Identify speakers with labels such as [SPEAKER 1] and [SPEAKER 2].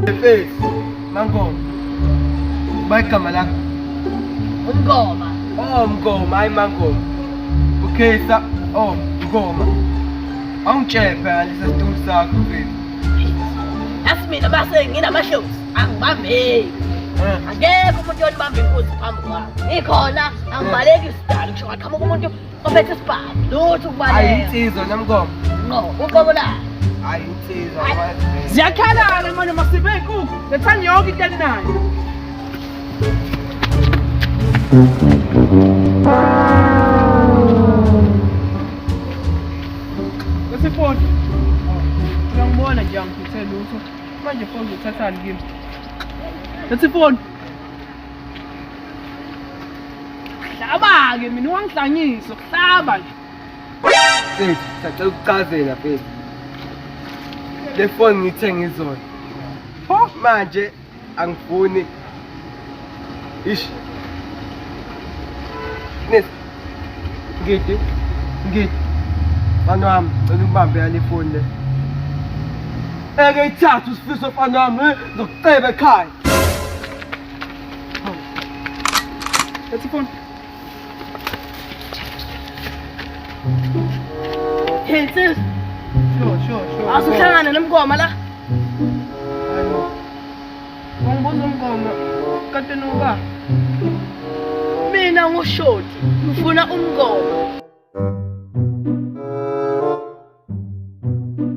[SPEAKER 1] Face, Mangoma. Bayigama lakho.
[SPEAKER 2] Umngoma.
[SPEAKER 1] Oh, Mngoma, hayi Mangoma. Okay, oh, Mngoma. Awungitshephe ngalesa situngu sakho mfethu.
[SPEAKER 2] Yasi mina base nginamahlozi. Angibambeki. Angekho umuntu onibamba inkunzi phambi kwami. Ikhona angibaleki isidalo ngisho ngaqhamuka umuntu ophethe isibhamu. Lutho ukubaleka.
[SPEAKER 1] Ayinsizwa namngoma.
[SPEAKER 2] No, uqobo la.
[SPEAKER 1] Ayinsizwa.
[SPEAKER 3] Ziyakhalana manje masibe inkukhu. Lethani yonke into elinayo. Lesifoni. Uyangibona nje angiphethe lutho. Manje phone uzothathani kimi? Lesifoni. Hlaba-ke mina wangihlanyisa ukuhlaba nje.
[SPEAKER 1] Mfethu, sacela ukuchazela mfethu. Le phone ngithenge izona. Pho manje angifuni. Ish. Ngidi. Mfana wami, ngicela ubambe yale phone le. Eke ithathu sifiso mfana wami, ngizokuceba ekhaya.
[SPEAKER 3] Lesifoni.
[SPEAKER 2] Hey sis,
[SPEAKER 3] Sure.
[SPEAKER 2] asuhlangana nomngoma la.
[SPEAKER 3] Wangibuza umngoma kade noba
[SPEAKER 2] Mina ngushoti, ngifuna umngoma.